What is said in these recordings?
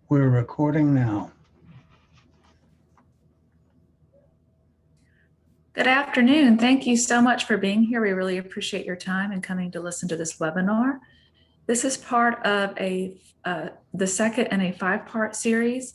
We're recording now. Good afternoon. Thank you so much for being here. We really appreciate your time and coming to listen to this webinar. This is part of the second in a 5-part series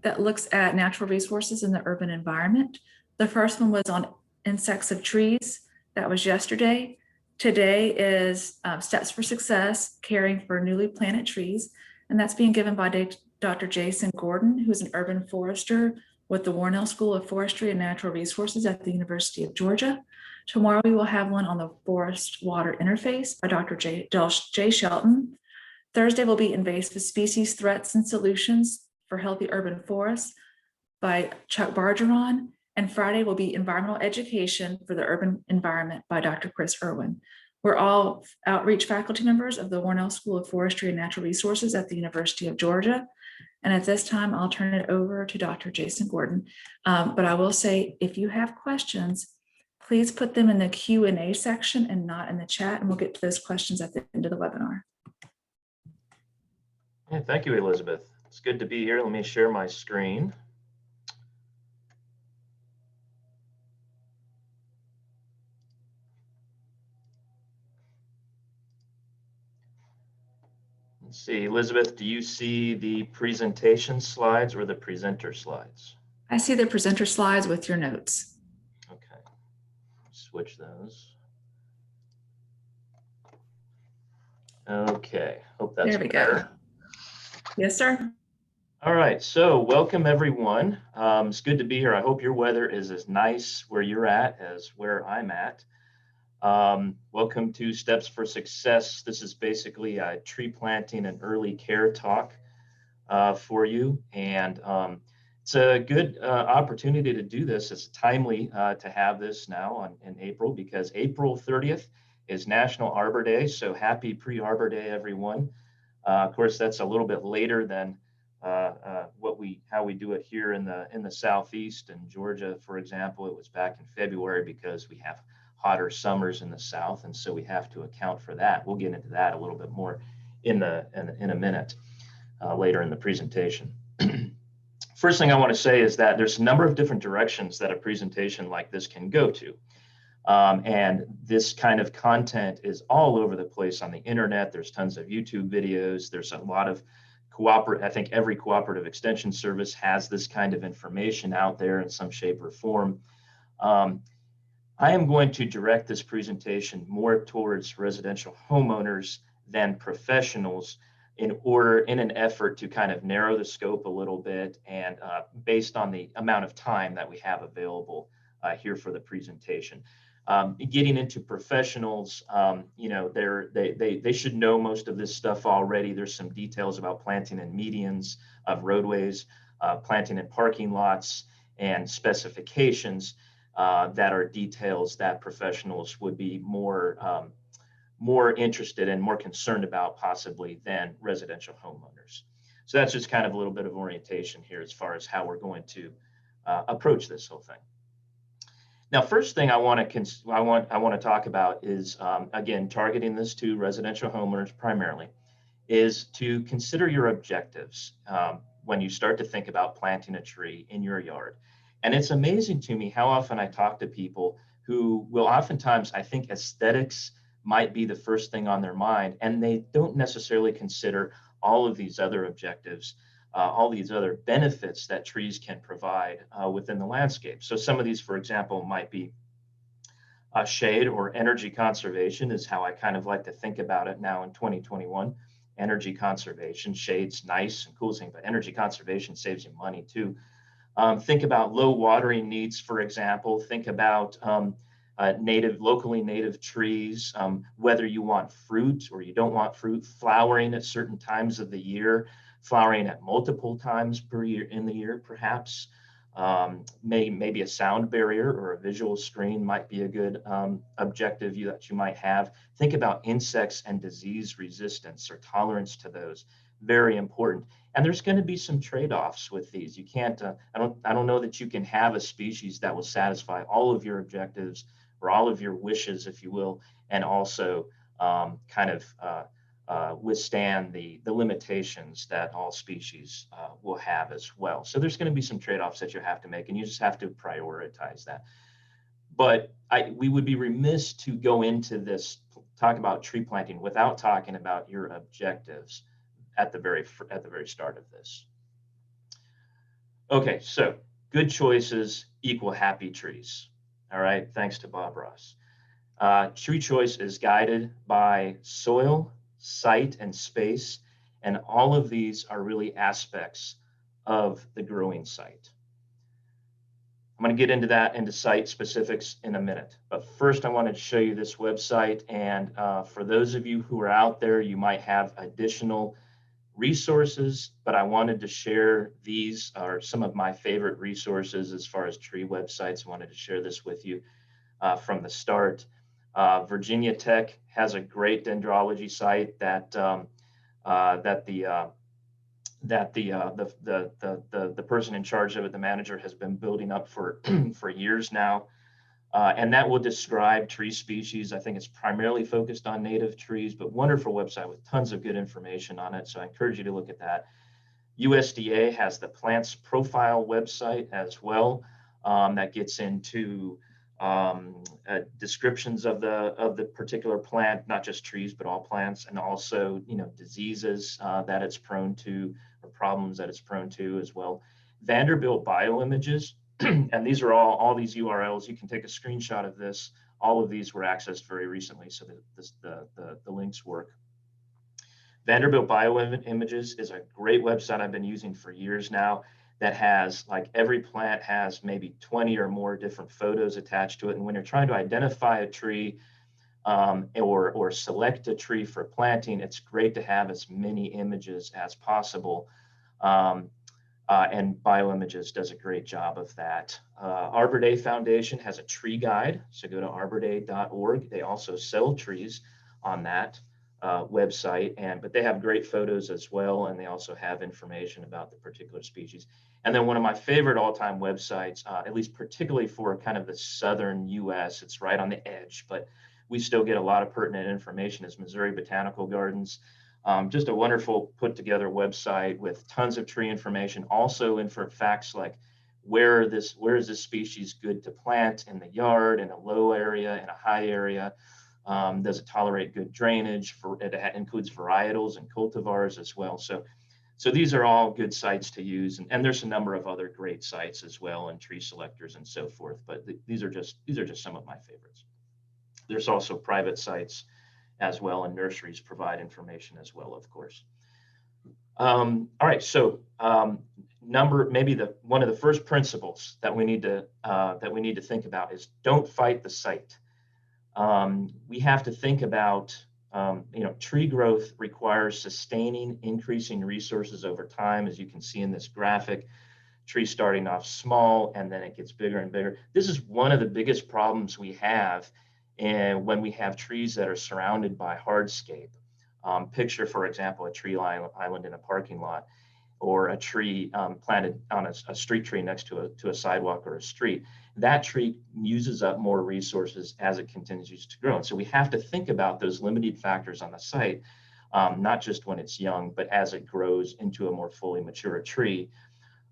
that looks at natural resources in the urban environment. The first one was on insects of trees. That was yesterday. Today is Steps for Success, Caring for Newly Planted Trees. And that's being given by Dr. Jason Gordon, who's an urban forester with the Warnell School of Forestry and Natural Resources at the University of Georgia. Tomorrow we will have one on the forest-water interface by Dr. Jay Shelton. Thursday will be Invasive Species Threats and Solutions for Healthy Urban Forests by Chuck Bargeron. And Friday will be Environmental Education for the Urban Environment by Dr. Chris Irwin. We're all outreach faculty members of the Warnell School of Forestry and Natural Resources at the University of Georgia. And at this time, I'll turn it over to Dr. Jason Gordon. But I will say, if you have questions, please put them in the Q&A section and not in the chat, and we'll get to those questions at the end of the webinar. Yeah, thank you, Elizabeth. It's good to be here. Let me share my screen. Let's see, Elizabeth, do you see the presentation slides or the presenter slides? I see the presenter slides with your notes. Okay, switch those. Okay, hope that's there we better. Go. Yes, sir. All right, so welcome everyone. It's good to be here. I hope your weather is as nice where you're at as where I'm at. Welcome to Steps for Success. This is basically a tree planting and early care talk for you. And it's a good opportunity to do this. It's timely to have this now in April, because April 30th is National Arbor Day. So happy pre-Arbor Day, everyone. Of course, that's a little bit later than how we do it here in the Southeast. In Georgia, for example, it was back in February because we have hotter summers in the South, and so we have to account for that. We'll get into that a little bit more in a minute later in the presentation. First thing I want to say is that there's a number of different directions that a presentation like this can go to. And this kind of content is all over the place on the internet. There's tons of YouTube videos. There's a lot of I think every cooperative extension service has this kind of information out there in some shape or form. I am going to direct this presentation more towards residential homeowners than professionals in an effort to kind of narrow the scope a little bit, and based on the amount of time that we have available here for the presentation. Getting into professionals, they should know most of this stuff already. There's some details about planting in medians of roadways, planting in parking lots, and specifications that are details that professionals would be more interested and more concerned about possibly than residential homeowners. So that's just kind of a little bit of orientation here as far as how we're going to approach this whole thing. Now, first thing I want to talk about is, again, targeting this to residential homeowners primarily, is to consider your objectives when you start to think about planting a tree in your yard. And it's amazing to me how often I talk to people who will oftentimes, I think aesthetics might be the first thing on their mind, and they don't necessarily consider all of these other objectives, all these other benefits that trees can provide within the landscape. So some of these, for example, might be shade or energy conservation is how I kind of like to think about it now in 2021. Energy conservation, shade's nice and cool thing, but energy conservation saves you money too. Think about low watering needs, for example. Think about locally native trees, whether you want fruit or you don't want fruit, flowering at certain times of the year, flowering at multiple times per year in the year, perhaps. Maybe a sound barrier or a visual screen might be a good objective that you might have. Think about insects and disease resistance or tolerance to those. Very important. And there's going to be some trade-offs with these. You can't, I don't know that you can have a species that will satisfy all of your objectives or all of your wishes, if you will, and also kind of withstand the limitations that all species will have as well. So there's going to be some trade-offs that you have to make, and you just have to prioritize that. But we would be remiss to go into this, talk about tree planting without talking about your objectives at the very start of this. Okay, so good choices equal happy trees. All right, thanks to Bob Ross. Tree choice is guided by soil, site, and space, and all of these are really aspects of the growing site. I'm going to get into site specifics in a minute, but first I wanted to show you this website, and for those of you who are out there, you might have additional resources, but I wanted to share these are some of my favorite resources as far as tree websites. I wanted to share this with you from the start. Virginia Tech has a great dendrology site that the person in charge of it, the manager, has been building up for for years now. And that will describe tree species. I think it's primarily focused on native trees, but wonderful website with tons of good information on it. So I encourage you to look at that. USDA has the Plants Profile website as well, that gets into descriptions of the particular plant, not just trees, but all plants, and also, you know, diseases that it's prone to, or problems that it's prone to as well. Vanderbilt Bioimages, and these are all these URLs. You can take a screenshot of this. All of these were accessed very recently, so the links work. Vanderbilt Bioimages is a great website I've been using for years now, that has, like, every plant has maybe 20 or more different photos attached to it. And when you're trying to identify a tree or select a tree for planting, it's great to have as many images as possible. And Bioimages does a great job of that. Arbor Day Foundation has a tree guide, so go to arborday.org. They also sell trees on that website, but they have great photos as well, and they also have information about the particular species. And then one of my favorite all-time websites, at least particularly for kind of the southern U.S., it's right on the edge, but we still get a lot of pertinent information, is Missouri Botanical Gardens. Just a wonderful put together website with tons of tree information, also facts like where is this species good to plant in the yard, in a low area, in a high area. Does it tolerate good drainage? It includes varietals and cultivars as well. So these are all good sites to use, and there's a number of other great sites as well, and tree selectors and so forth. But these are just some of my favorites. There's also private sites as well, and nurseries provide information as well, of course. All right, so one of the first principles that we need to think about is don't fight the site. We have to think about, tree growth requires sustaining, increasing resources over time, as you can see in this graphic. Tree starting off small, and then it gets bigger and bigger. This is one of the biggest problems we have when we have trees that are surrounded by hardscape. Picture, for example, a tree island in a parking lot, or a tree planted on a street tree next to a sidewalk or a street. That tree uses up more resources as it continues to grow. And so we have to think about those limiting factors on the site, not just when it's young, but as it grows into a more fully mature tree,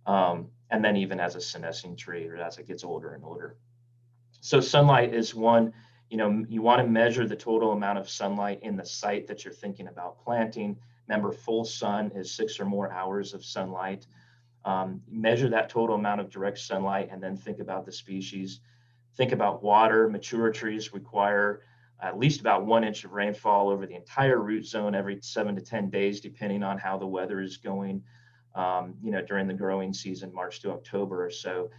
and then even as a senescing tree, or as it gets older and older. So sunlight is one. You want to measure the total amount of sunlight in the site that you're thinking about planting. Remember, full sun is 6 or more hours of sunlight. Measure that total amount of direct sunlight, and then think about the species. Think about water. Mature trees require at least about 1 inch of rainfall over the entire root zone every 7 to 10 days, depending on how the weather is going, during the growing season, March to October or so.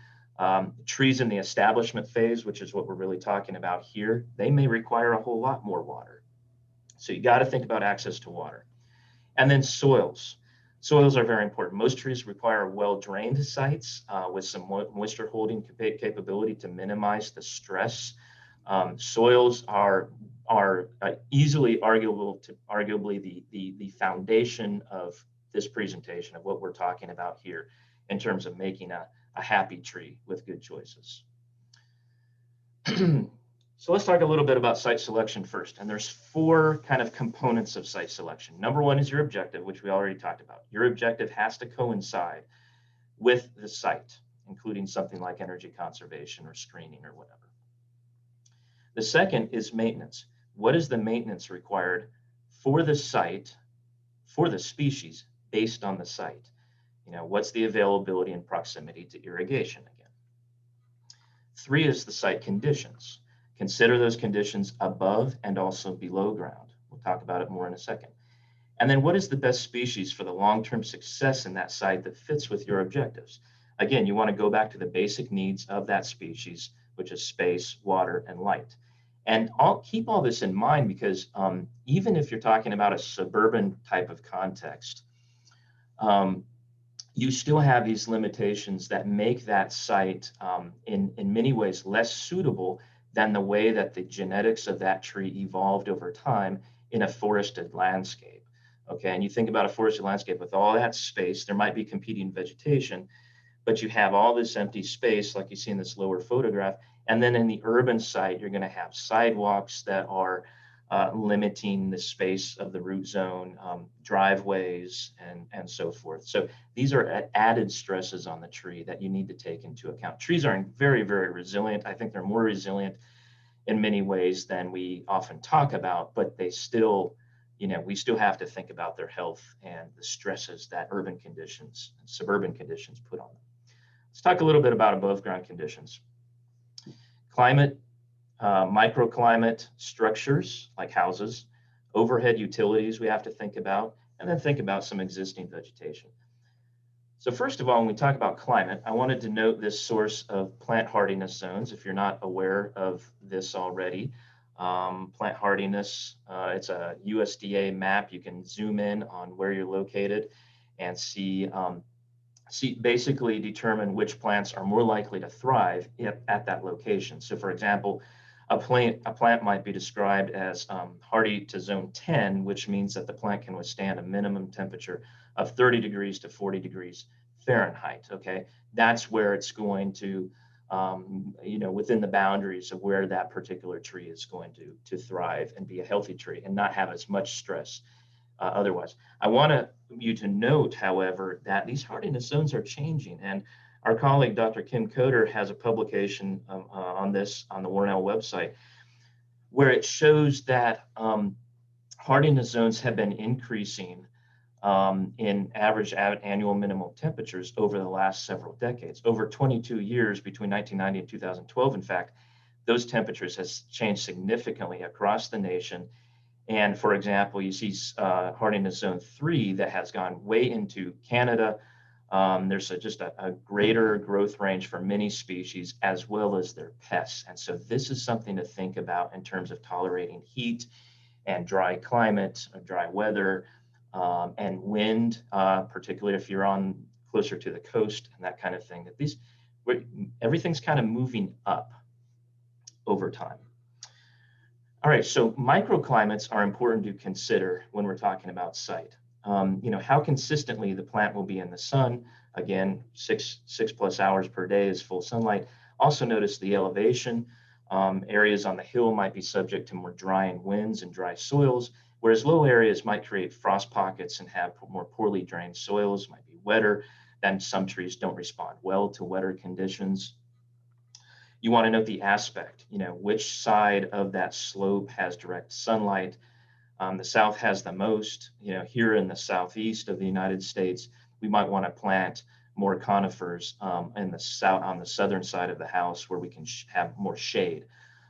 Trees in the establishment phase, which is what we're really talking about here, they may require a whole lot more water. So you got to think about access to water. And then soils. Soils are very important. Most trees require well-drained sites with some moisture holding capability to minimize the stress. Soils are easily arguably the foundation of this presentation, of what we're talking about here, in terms of making a happy tree with good choices. So let's talk a little bit about site selection first. And there's four kind of components of site selection. Number one is your objective, which we already talked about. Your objective has to coincide with the site, including something like energy conservation or screening or whatever. The second is maintenance. What is the maintenance required for the site, for the species, based on the site? What's the availability and proximity to irrigation again? Three is the site conditions. Consider those conditions above and also below ground. We'll talk about it more in a second. And then what is the best species for the long-term success in that site that fits with your objectives? Again, you want to go back to the basic needs of that species, which is space, water, and light. And I'll keep all this in mind because even if you're talking about a suburban type of context, you still have these limitations that make that site in many ways less suitable than the way that the genetics of that tree evolved over time in a forested landscape. Okay, and you think about a forested landscape with all that space, there might be competing vegetation, but you have all this empty space like you see in this lower photograph. And then in the urban site, you're going to have sidewalks that are limiting the space of the root zone, driveways, and so forth. So these are added stresses on the tree that you need to take into account. Trees are very, very resilient. I think they're more resilient in many ways than we often talk about, but they still, we still have to think about their health and the stresses that urban conditions and suburban conditions put on them. Let's talk a little bit about above ground conditions. Climate, microclimate structures like houses, overhead utilities we have to think about, and then think about some existing vegetation. So first of all, when we talk about climate, I wanted to note this source of plant hardiness zones. If you're not aware of this already, plant hardiness, it's a USDA map. You can zoom in on where you're located and see basically determine which plants are more likely to thrive at that location. So for example, a plant might be described as hardy to zone 10, which means that the plant can withstand a minimum temperature of 30 degrees to 40 degrees Fahrenheit. Okay, that's where it's going to, within the boundaries of where that particular tree is going to thrive and be a healthy tree and not have as much stress otherwise. I want you to note, however, that these hardiness zones are changing. And our colleague, Dr. Kim Coder, has a publication on this on the Warnell website, where it shows that hardiness zones have been increasing in average annual minimum temperatures over the last several decades. Over 22 years, between 1990 and 2012, in fact, those temperatures has changed significantly across the nation. And for example, you see hardiness zone 3 that has gone way into Canada. There's just a greater growth range for many species as well as their pests. And so this is something to think about in terms of tolerating heat and dry climate, dry weather, and wind, particularly if you're on closer to the coast and that kind of thing. That everything's kind of moving up over time. All right, so microclimates are important to consider when we're talking about site. How consistently the plant will be in the sun. Again, six plus hours per day is full sunlight. Also notice the elevation. Areas on the hill might be subject to more drying winds and dry soils, whereas low areas might create frost pockets and have more poorly drained soils, might be wetter. Then some trees don't respond well to wetter conditions. You want to note the aspect, which side of that slope has direct sunlight. The south has the most. Here in the southeast of the United States, we might want to plant more conifers in the south, on the southern side of the house, where we can have more shade.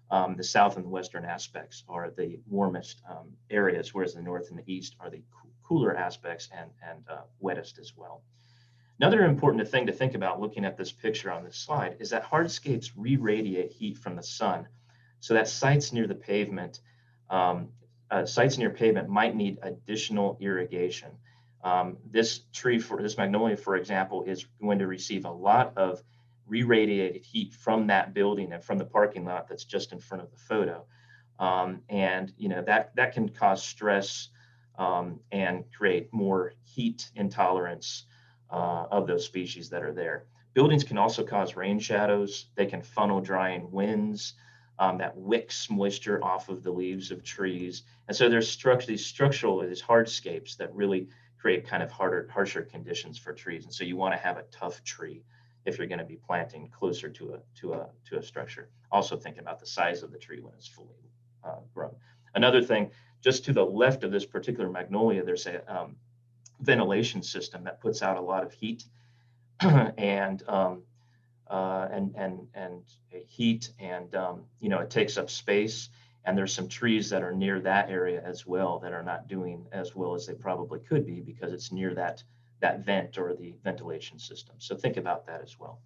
The south and the western aspects are the warmest areas, whereas the north and the east are the cooler aspects and wettest as well. Another important thing to think about looking at this picture on this slide is that hardscapes re-radiate heat from the sun, so that sites near the pavement, sites near pavement might need additional irrigation. This magnolia, for example, is going to receive a lot of re-radiated heat from that building and from the parking lot that's just in front of the photo. And that can cause stress and create more heat intolerance of those species that are there. Buildings can also cause rain shadows. They can funnel drying winds. that wicks moisture off of the leaves of trees. And so there's these hardscapes that really create kind of harsher conditions for trees. And so you want to have a tough tree if you're going to be planting closer to a structure. Also thinking about the size of the tree when it's fully grown. Another thing, just to the left of this particular magnolia, there's a ventilation system that puts out a lot of heat and heat, and it takes up space. And there's some trees that are near that area as well that are not doing as well as they probably could be because it's near that vent or the ventilation system. So think about that as well.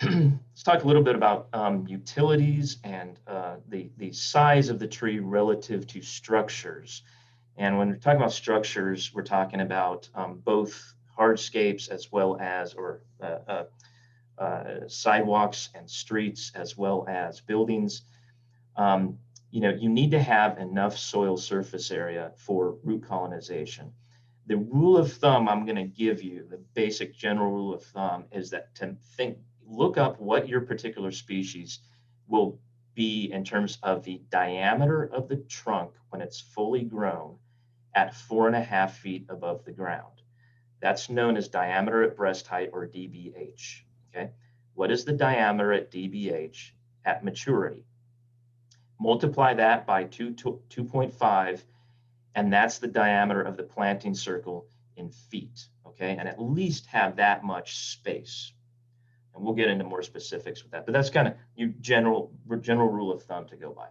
Let's talk a little bit about utilities and the size of the tree relative to structures. And when we're talking about structures, we're talking about both hardscapes as well as sidewalks and streets as well as buildings. You need to have enough soil surface area for root colonization. The rule of thumb I'm going to give you, the basic general rule of thumb, is that look up what your particular species will be in terms of the diameter of the trunk when it's fully grown at 4.5 feet above the ground. That's known as diameter at breast height, or DBH. Okay, what is the diameter at DBH at maturity? Multiply that by 2.5, and that's the diameter of the planting circle in feet. Okay, and at least have that much space. And we'll get into more specifics with that, but that's kind of your general rule of thumb to go by.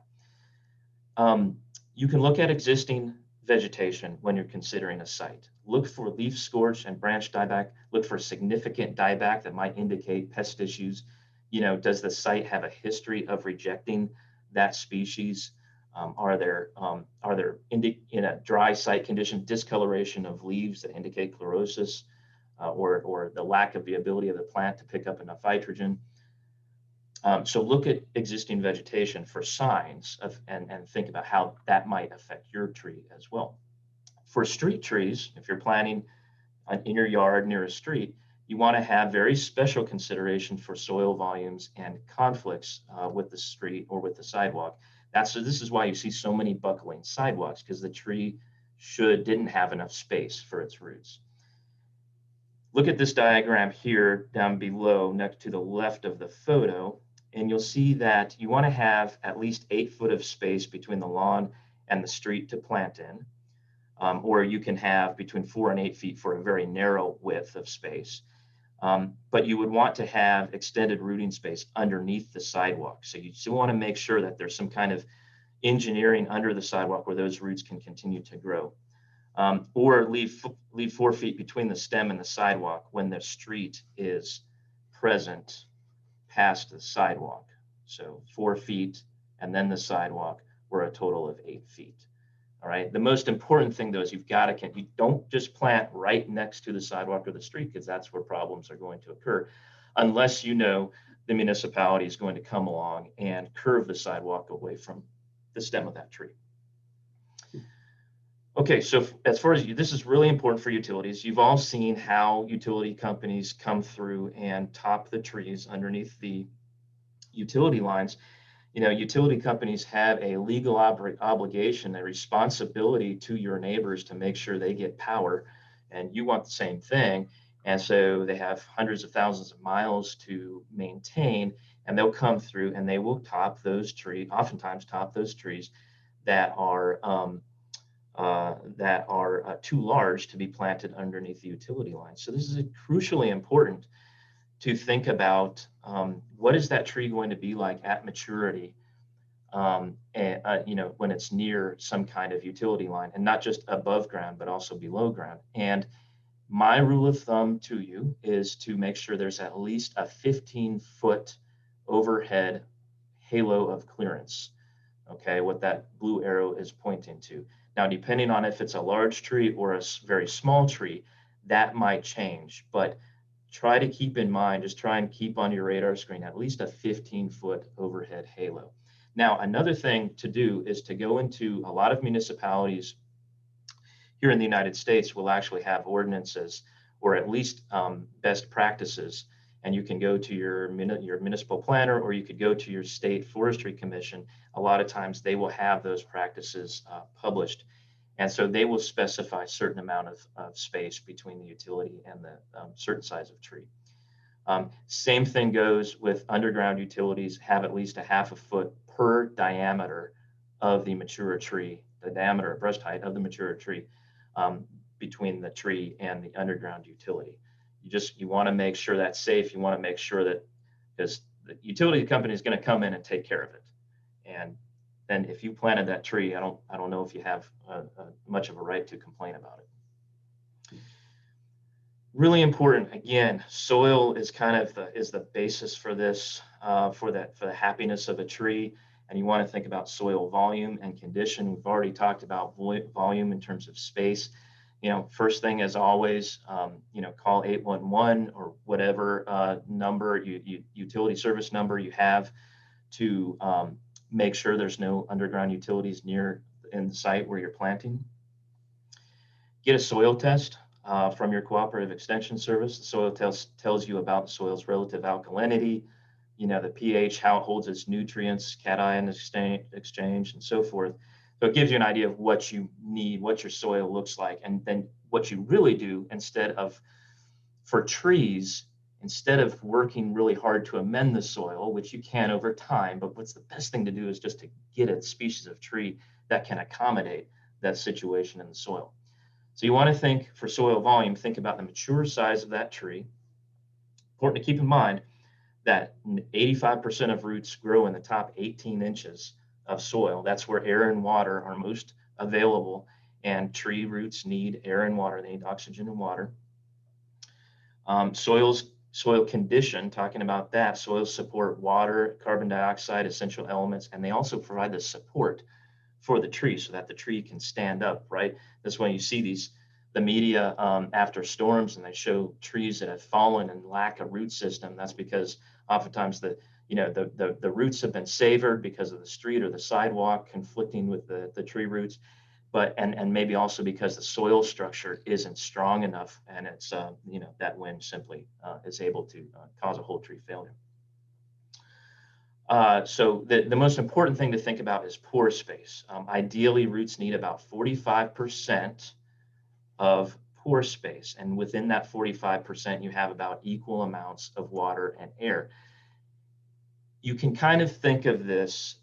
You can look at existing vegetation when you're considering a site. Look for leaf scorch and branch dieback. Look for significant dieback that might indicate pest issues. Does the site have a history of rejecting that species? Are there in a dry site condition discoloration of leaves that indicate chlorosis? Or the lack of the ability of the plant to pick up enough nitrogen. So look at existing vegetation for signs and think about how that might affect your tree as well. For street trees, if you're planting in your yard near a street, you want to have very special consideration for soil volumes and conflicts with the street or with the sidewalk. This is why you see so many buckling sidewalks, because the tree didn't have enough space for its roots. Look at this diagram here down below next to the left of the photo, and you'll see that you want to have at least 8 foot of space between the lawn and the street to plant in, or you can have between 4 and 8 feet for a very narrow width of space. But you would want to have extended rooting space underneath the sidewalk. So you still want to make sure that there's some kind of engineering under the sidewalk where those roots can continue to grow. Or leave 4 feet between the stem and the sidewalk when the street is present past the sidewalk. So 4 feet and then the sidewalk, or a total of 8 feet. All right. The most important thing, though, is you don't just plant right next to the sidewalk or the street, because that's where problems are going to occur, unless the municipality is going to come along and curve the sidewalk away from the stem of that tree. Okay, so as far as this is really important for utilities. You've all seen how utility companies come through and top the trees underneath the utility lines. Utility companies have a legal obligation, a responsibility to your neighbors to make sure they get power, and you want the same thing. And so they have hundreds of thousands of miles to maintain, and they'll come through and they will top those trees, oftentimes top those trees that are too large to be planted underneath the utility line. So this is crucially important to think about what is that tree going to be like at maturity, when it's near some kind of utility line, and not just above ground, but also below ground. And my rule of thumb to you is to make sure there's at least a 15-foot overhead halo of clearance. Okay, what that blue arrow is pointing to. Now, depending on if it's a large tree or a very small tree, that might change, but try to keep in mind, just try and keep on your radar screen at least a 15-foot overhead halo. Now, another thing to do is to go into a lot of municipalities here in the United States will actually have ordinances, or at least best practices, and you can go to your municipal planner, or you could go to your state forestry commission. A lot of times they will have those practices published. And so they will specify a certain amount of space between the utility and the certain size of tree. Same thing goes with underground utilities. Have at least a half a foot per diameter of the mature tree, the diameter of breast height of the mature tree, between the tree and the underground utility. You want to make sure that's safe. You want to make sure that, because the utility company is going to come in and take care of it. And then if you planted that tree, I don't know if you have much of a right to complain about it. Really important, again, soil is kind of the basis for this, for the happiness of a tree. And you want to think about soil volume and condition. We've already talked about volume in terms of space. First thing, as always, call 811 or whatever number, utility service number you have, to make sure there's no underground utilities near in the site where you're planting. Get a soil test from your cooperative extension service. The soil test tells you about the soil's relative alkalinity, the pH, how it holds its nutrients, cation exchange, and so forth. So it gives you an idea of what you need, what your soil looks like. And then what you really do, for trees, instead of working really hard to amend the soil, which you can over time, but what's the best thing to do is just to get a species of tree that can accommodate that situation in the soil. So you want to think, for soil volume, think about the mature size of that tree. Important to keep in mind that 85% of roots grow in the top 18 inches of soil. That's where air and water are most available, and tree roots need air and water. They need oxygen and water. Soil condition, talking about that, soils support water, carbon dioxide, essential elements, and they also provide the support for the tree so that the tree can stand up, right? That's when you see the media after storms, and they show trees that have fallen and lack a root system. That's because oftentimes the roots have been severed because of the street or the sidewalk conflicting with the tree roots, and maybe also because the soil structure isn't strong enough, and it's that wind simply is able to cause a whole tree failure. So the most important thing to think about is pore space. Ideally, roots need about 45% of pore space, and within that 45%, you have about equal amounts of water and air. You can kind of think of this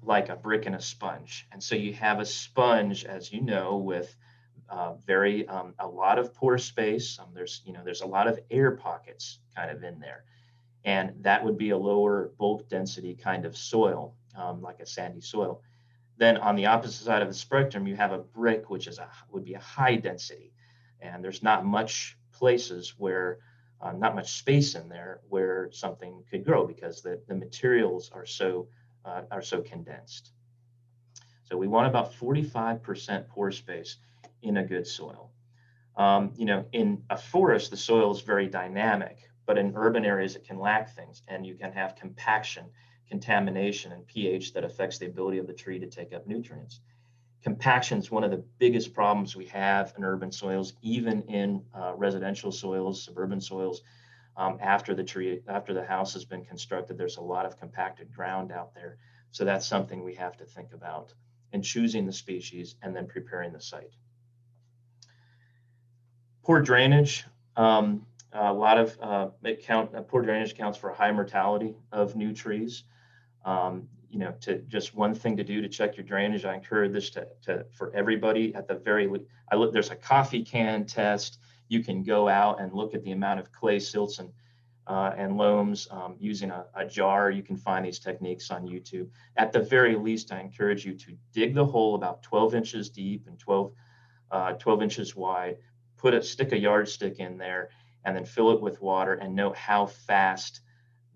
like a brick and a sponge. And so you have a sponge, as you know, with a lot of pore space. There's a lot of air pockets kind of in there. And that would be a lower bulk density kind of soil, like a sandy soil. Then on the opposite side of the spectrum, you have a brick, which would be a high density. And there's not much places where, not much space in there where something could grow, because the materials are so condensed. So we want about 45% pore space in a good soil. In a forest, the soil is very dynamic, but in urban areas, it can lack things, and you can have compaction, contamination, and pH that affects the ability of the tree to take up nutrients. Compaction is one of the biggest problems we have in urban soils, even in residential soils, suburban soils. After the house has been constructed, there's a lot of compacted ground out there. So that's something we have to think about in choosing the species and then preparing the site. Poor drainage. Poor drainage accounts for a high mortality of new trees. Just one thing to do to check your drainage. I encourage this for everybody at the very least. There's a coffee can test. You can go out and look at the amount of clay, silts, and loams using a jar. You can find these techniques on YouTube. At the very least, I encourage you to dig the hole about 12 inches deep and 12 inches wide. Stick a yardstick in there, and then fill it with water, and note how fast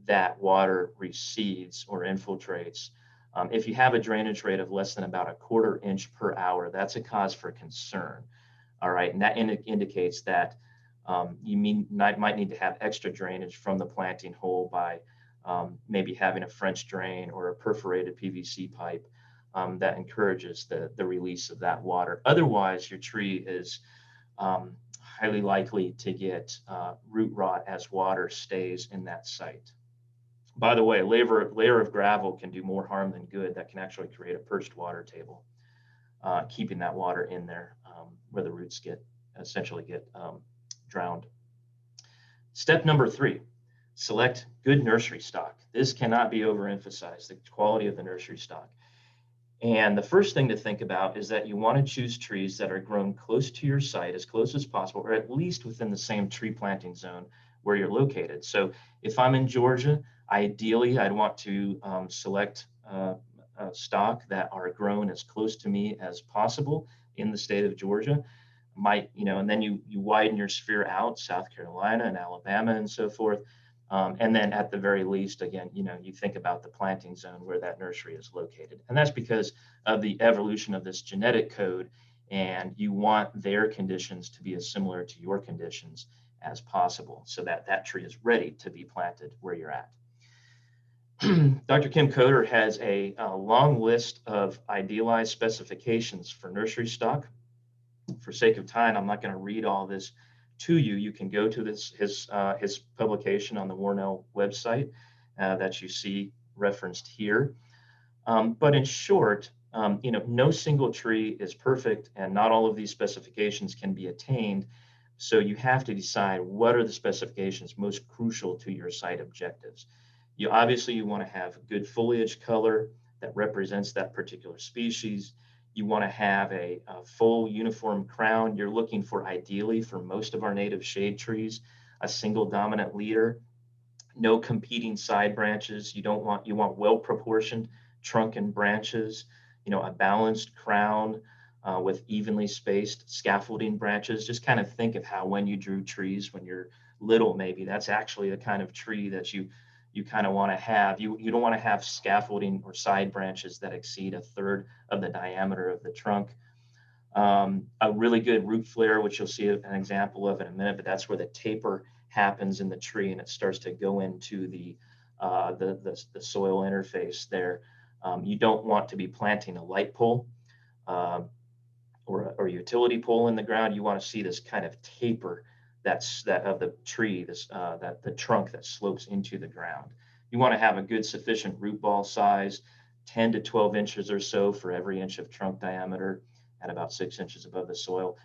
that water recedes or infiltrates. If you have a drainage rate of less than about a 1/4 inch per hour, that's a cause for concern. All right, and that indicates that you might need to have extra drainage from the planting hole by maybe having a French drain or a perforated PVC pipe that encourages the release of that water. Otherwise, your tree is highly likely to get root rot as water stays in that site. By the way, a layer of gravel can do more harm than good. That can actually create a perched water table, keeping that water in there where the roots essentially get drowned. Step number 3, select good nursery stock. This cannot be overemphasized, the quality of the nursery stock. And the first thing to think about is that you want to choose trees that are grown close to your site, as close as possible, or at least within the same tree planting zone where you're located. So if I'm in Georgia, ideally I'd want to select stock that are grown as close to me as possible in the state of Georgia. And then you widen your sphere out, South Carolina and Alabama and so forth. And then at the very least, again, you think about the planting zone where that nursery is located. And that's because of the evolution of this genetic code, and you want their conditions to be as similar to your conditions as possible so that that tree is ready to be planted where you're at. Dr. Kim Coder has a long list of idealized specifications for nursery stock. For sake of time, I'm not going to read all this to you. You can go to his publication on the Warnell website that you see referenced here. But in short, no single tree is perfect, and not all of these specifications can be attained. So you have to decide what are the specifications most crucial to your site objectives. You want to have good foliage color that represents that particular species. You want to have a full uniform crown. You're looking for, ideally, for most of our native shade trees, a single dominant leader, no competing side branches. You want well-proportioned trunk and branches, a balanced crown with evenly spaced scaffolding branches. Just kind of think of how when you drew trees when you're little, maybe that's actually the kind of tree that you kind of want to have. You don't want to have scaffolding or side branches that exceed 1/3 of the diameter of the trunk. A really good root flare, which you'll see an example of in a minute, but that's where the taper happens in the tree and it starts to go into the soil interface there. You don't want to be planting a light pole or a utility pole in the ground. You want to see this kind of taper of the tree, the trunk that slopes into the ground. You want to have a good sufficient root ball size, 10 to 12 inches or so for every inch of trunk diameter at about 6 inches above the soil.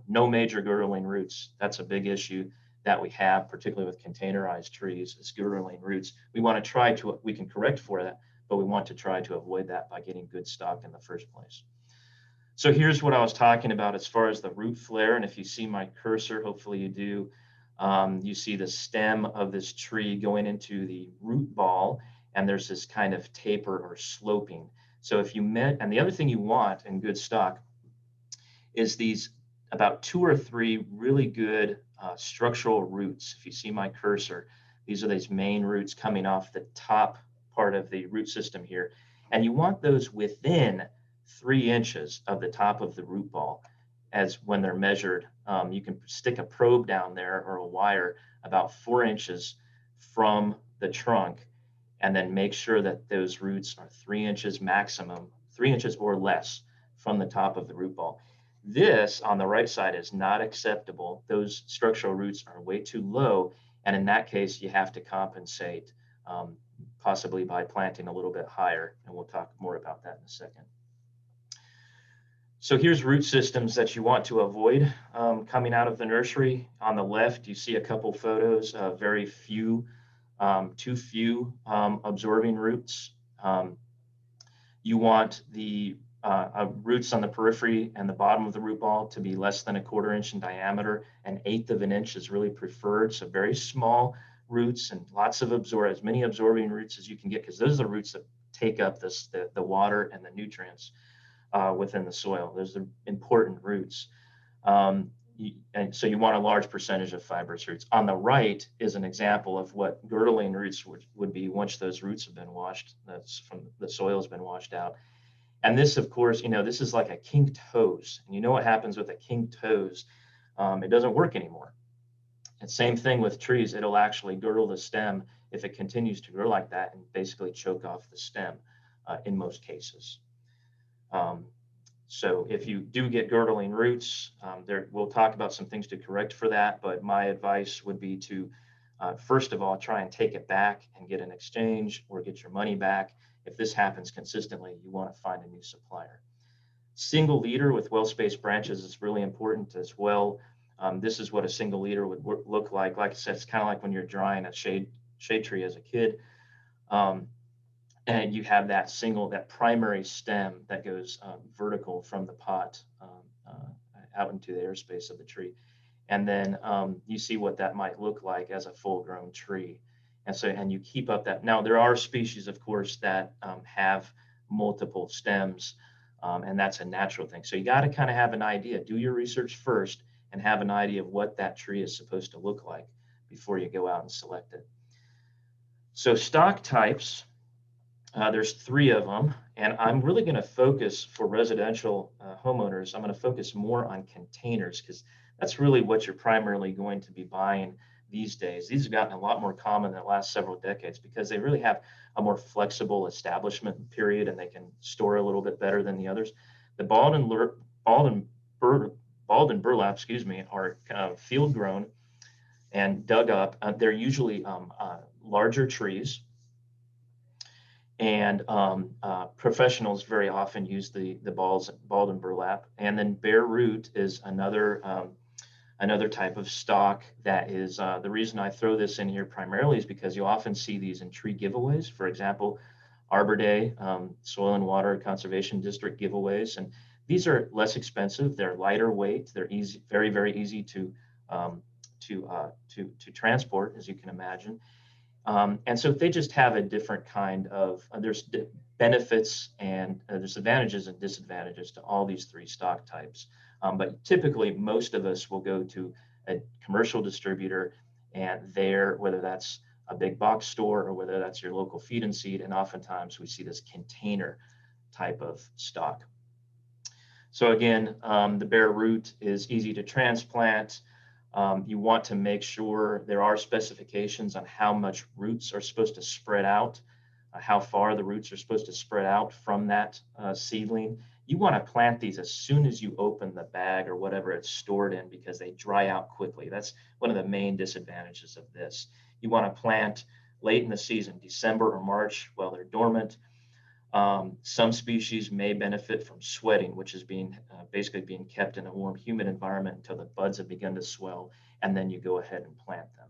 No major girdling roots. That's a big issue that we have, particularly with containerized trees, is girdling roots. We can correct for that, but we want to try to avoid that by getting good stock in the first place. So here's what I was talking about as far as the root flare. And if you see my cursor, hopefully you do, you see the stem of this tree going into the root ball, and there's this kind of taper or sloping. So and the other thing you want in good stock is these about 2 or 3 really good structural roots. If you see my cursor, these are these main roots coming off the top part of the root system here. And you want those within 3 inches of the top of the root ball. As when they're measured, you can stick a probe down there or a wire about 4 inches from the trunk, and then make sure that those roots are 3 inches maximum, 3 inches or less from the top of the root ball. This on the right side is not acceptable. Those structural roots are way too low, and in that case, you have to compensate, possibly by planting a little bit higher, and we'll talk more about that in a second. So here's root systems that you want to avoid coming out of the nursery. On the left, you see a couple photos of very few, too few absorbing roots. You want the roots on the periphery and the bottom of the root ball to be less than 1/4 inch in diameter. 1/8 of an inch is really preferred. So very small roots and lots of as many absorbing roots as you can get, because those are the roots that take up the water and the nutrients within the soil. Those are important roots. And so you want a large percentage of fibrous roots. On the right is an example of what girdling roots would be once those roots have been washed, that's from the soil has been washed out. And this, of course, this is like a kinked hose. And you know what happens with a kinked hose? It doesn't work anymore. And same thing with trees. It'll actually girdle the stem if it continues to grow like that and basically choke off the stem in most cases. So if you do get girdling roots, we'll talk about some things to correct for that, but my advice would be to, first of all, try and take it back and get an exchange or get your money back. If this happens consistently, you want to find a new supplier. Single leader with well-spaced branches is really important as well. This is what a single leader would look like. Like I said, it's kind of like when you're drawing a shade tree as a kid. And you have that primary stem that goes vertical from the pot out into the airspace of the tree. And then you see what that might look like as a full-grown tree. And you keep up that. Now, there are species, of course, that have multiple stems, and that's a natural thing. So you got to kind of have an idea. Do your research first and have an idea of what that tree is supposed to look like before you go out and select it. So stock types, there's 3 of them, and I'm really going to focus for residential homeowners. I'm going to focus more on containers because that's really what you're primarily going to be buying these days. These have gotten a lot more common in the last several decades because they really have a more flexible establishment period and they can store a little bit better than the others. The balled and burlap, are field grown and dug up. They're usually larger trees. And professionals very often use the balled and burlap. And then bare root is another type of stock that is, the reason I throw this in here primarily is because you often see these in tree giveaways. For example, Arbor Day, Soil and Water Conservation District giveaways. And these are less expensive. They're lighter weight. They're easy, very, very easy to transport, as you can imagine. And so they just have a different kind of, there's benefits and there's advantages and disadvantages to all these 3 stock types. But typically, most of us will go to a commercial distributor and whether that's a big box store or whether that's your local feed and seed, and oftentimes we see this container type of stock. So again, the bare root is easy to transplant. You want to make sure there are specifications on how much roots are supposed to spread out, how far the roots are supposed to spread out from that seedling. You want to plant these as soon as you open the bag or whatever it's stored in because they dry out quickly. That's one of the main disadvantages of this. You want to plant late in the season, December or March, while they're dormant. Some species may benefit from sweating, which is basically being kept in a warm, humid environment until the buds have begun to swell, and then you go ahead and plant them.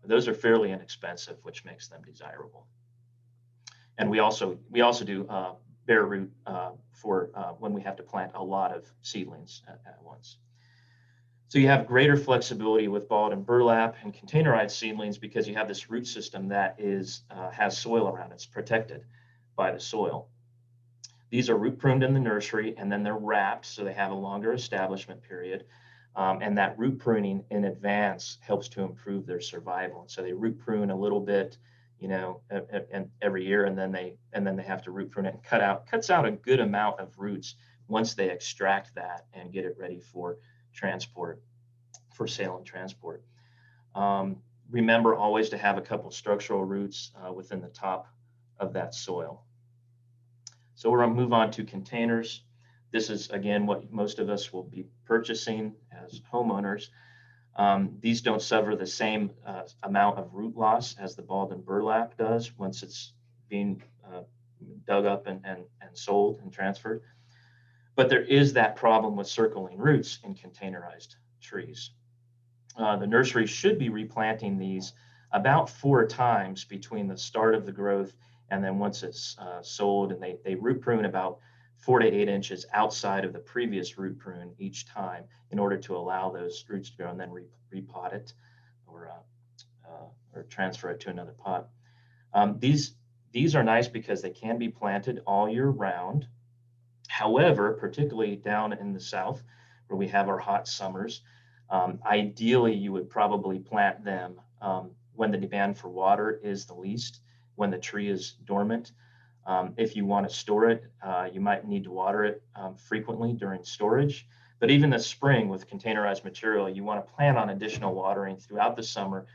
Those are fairly inexpensive, which makes them desirable. And we also do bare root for when we have to plant a lot of seedlings at once. So you have greater flexibility with balled and burlap and containerized seedlings because you have this root system that has soil around it. It's protected by the soil. These are root pruned in the nursery and then they're wrapped so they have a longer establishment period. And that root pruning in advance helps to improve their survival. And so they root prune a little bit, and every year, and then they have to root prune it and cuts out a good amount of roots once they extract that and get it ready for transport, for sale and transport. Remember always to have a couple structural roots within the top of that soil. So we're going to move on to containers. This is, again, what most of us will be purchasing as homeowners. These don't suffer the same amount of root loss as the balled and burlap does once it's being dug up and sold and transferred. But there is that problem with circling roots in containerized trees. The nursery should be replanting these about 4 times between the start of the growth and then once it's sold, and they root prune about 4 to 8 inches outside of the previous root prune each time in order to allow those roots to grow and then repot it or transfer it to another pot. These are nice because they can be planted all year round. However, particularly down in the south where we have our hot summers, ideally you would probably plant them when the demand for water is the least, when the tree is dormant. If you want to store it, you might need to water it frequently during storage. But even this spring with containerized material, you want to plan on additional watering throughout the summer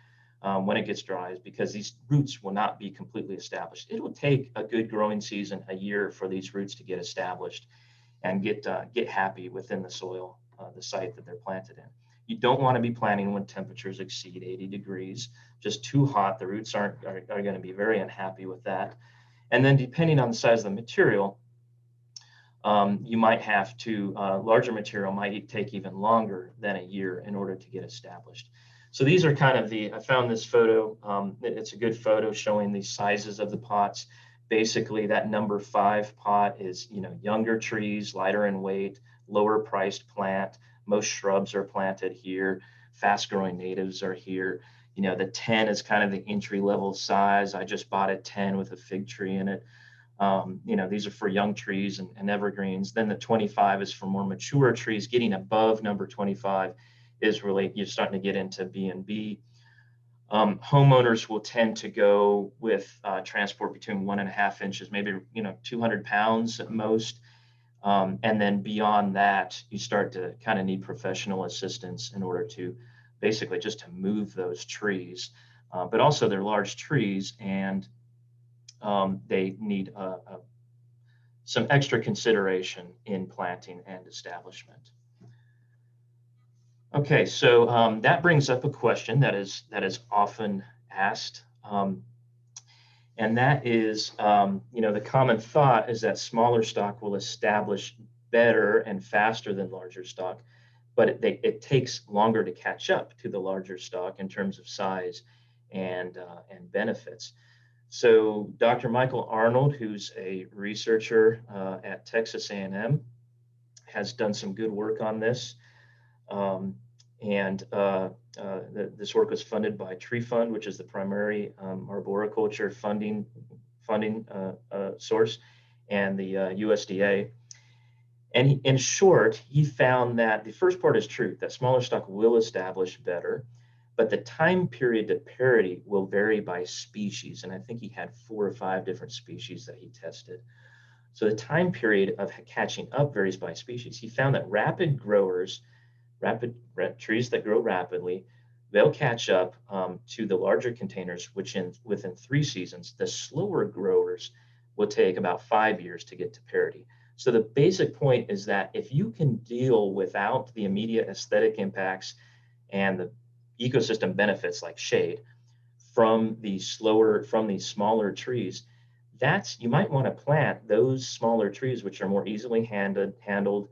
when it gets dry, because these roots will not be completely established. It will take a good growing season, a year, for these roots to get established. and get happy within the soil, the site that they're planted in. You don't want to be planting when temperatures exceed 80 degrees, just too hot. The roots are going to be very unhappy with that. And then depending on the size of the material, you might have to, larger material might take even longer than a year in order to get established. So these are kind of I found this photo, it's a good photo showing the sizes of the pots. Basically that number 5 pot is, younger trees, lighter in weight, lower priced plant. Most shrubs are planted here. Fast growing natives are here. The 10 is kind of the entry level size. I just bought a 10 with a fig tree in it. These are for young trees and evergreens. Then the 25 is for more mature trees. Getting above number 25 is really, you're starting to get into B&B. Homeowners will tend to go with transport between 1.5 inches, maybe 200 pounds at most. And then beyond that, you start to kind of need professional assistance in order to basically just to move those trees. But also they're large trees, and they need some extra consideration in planting and establishment. Okay, so that brings up a question that is often asked, and that is, the common thought is that smaller stock will establish better and faster than larger stock, but it takes longer to catch up to the larger stock in terms of size and benefits. So Dr. Michael Arnold, who's a researcher at Texas A&M, has done some good work on this. This work was funded by Tree Fund, which is the primary arboriculture funding source, and the USDA. And in short, he found that the first part is true, that smaller stock will establish better, but the time period to parity will vary by species. And I think he had 4 or 5 different species that he tested. So the time period of catching up varies by species. He found that rapid growers, trees that grow rapidly, they'll catch up to the larger containers, which within 3 seasons. The slower growers will take about 5 years to get to parity. So the basic point is that if you can deal without the immediate aesthetic impacts and the ecosystem benefits like shade from these smaller trees, you might want to plant those smaller trees, which are more easily handled,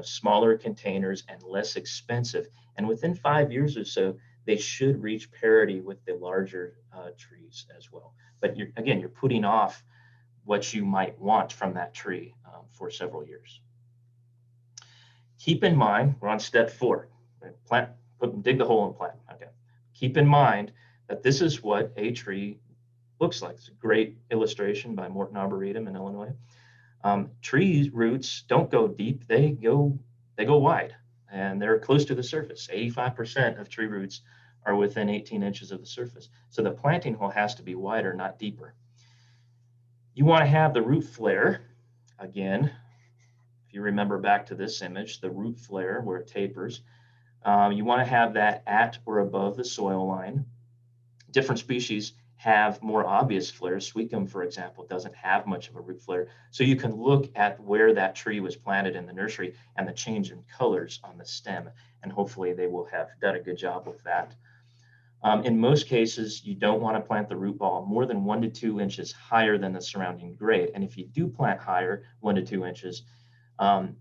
smaller containers and less expensive. And within 5 years or so, they should reach parity with the larger trees as well. But you're putting off what you might want from that tree for several years. Keep in mind, we're on step 4, dig the hole and plant. Okay. Keep in mind that this is what a tree looks like. It's a great illustration by Morton Arboretum in Illinois. Tree roots don't go deep; they go wide, and they're close to the surface. 85% of tree roots are within 18 inches of the surface. So the planting hole has to be wider, not deeper. You want to have the root flare. Again, if you remember back to this image, the root flare where it tapers, you want to have that at or above the soil line. Different species have more obvious flares. Sweet gum, for example, doesn't have much of a root flare. So you can look at where that tree was planted in the nursery and the change in colors on the stem, and hopefully they will have done a good job with that. In most cases, you don't want to plant the root ball more than 1 to 2 inches higher than the surrounding grade. And if you do plant higher, 1 to 2 inches,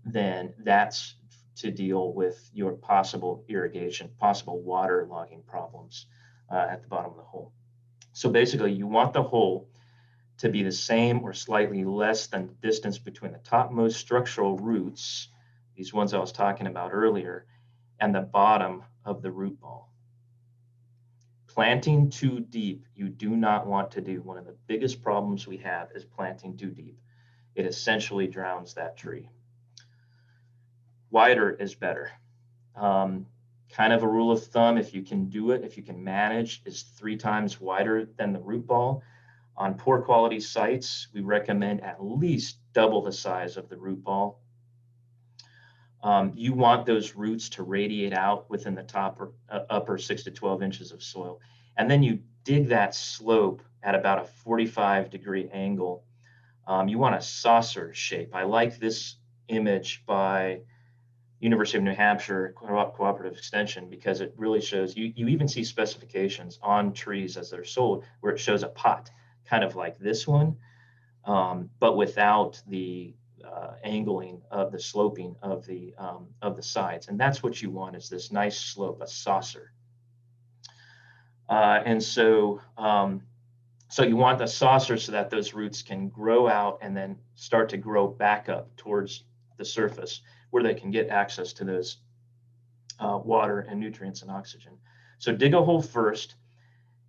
then that's to deal with your possible irrigation, possible water logging problems at the bottom of the hole. So basically, you want the hole to be the same or slightly less than the distance between the topmost structural roots, these ones I was talking about earlier, and the bottom of the root ball. Planting too deep, you do not want to do. One of the biggest problems we have is planting too deep. It essentially drowns that tree. Wider is better. Kind of a rule of thumb, if you can do it, if you can manage, is 3 times wider than the root ball. On poor quality sites, we recommend at least double the size of the root ball. You want those roots to radiate out within the top or upper 6 to 12 inches of soil. And then you dig that slope at about a 45-degree angle. You want a saucer shape. I like this image by University of New Hampshire Cooperative Extension, because it really shows, you even see specifications on trees as they're sold where it shows a pot, kind of like this one, but without the angling of the sloping of the sides. And that's what you want, is this nice slope, a saucer. And so you want the saucer so that those roots can grow out and then start to grow back up towards the surface where they can get access to those water and nutrients and oxygen. So dig a hole first,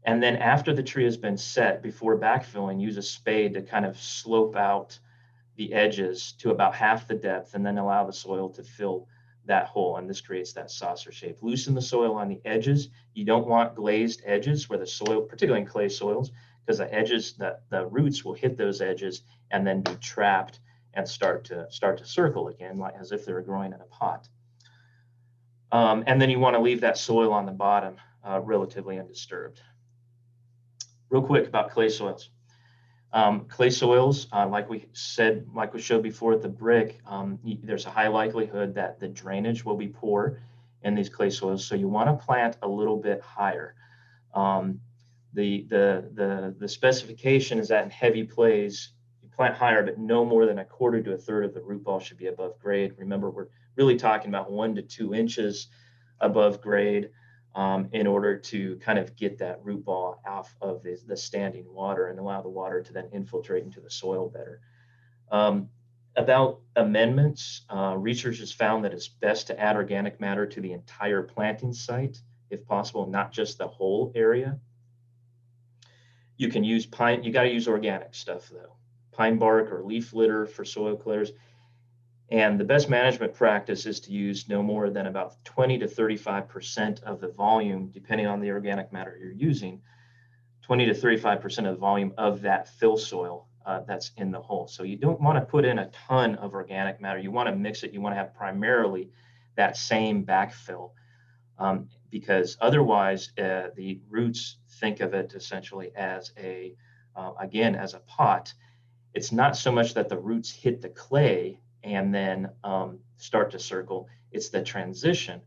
and then after the tree has been set, before backfilling, use a spade to kind of slope out the edges to about half the depth, and then allow the soil to fill that hole, and this creates that saucer shape. Loosen the soil on the edges. You don't want glazed edges where the soil, particularly in clay soils, because the edges, the roots will hit those edges and then be trapped and start to circle again, like as if they were growing in a pot. And then you want to leave that soil on the bottom relatively undisturbed. Real quick about clay soils. Clay soils, like we showed before at the brick, there's a high likelihood that the drainage will be poor in these clay soils, so you want to plant a little bit higher. The specification is that in heavy clays, you plant higher, but no more than 1/4 to 1/3 of the root ball should be above grade. Remember, we're really talking about 1 to 2 inches above grade in order to kind of get that root ball off of the standing water and allow the water to then infiltrate into the soil better. About amendments, research has found that it's best to add organic matter to the entire planting site, if possible, not just the whole area. You can use pine, you got to use organic stuff though, pine bark or leaf litter for soil clears. And the best management practice is to use no more than about 20 to 35% of the volume, depending on the organic matter you're using, 20 to 35% of the volume of that fill soil that's in the hole. So you don't want to put in a ton of organic matter. You want to mix it. You want to have primarily that same backfill, because otherwise the roots think of it essentially as again, as a pot. It's not so much that the roots hit the clay and then start to circle. It's the transition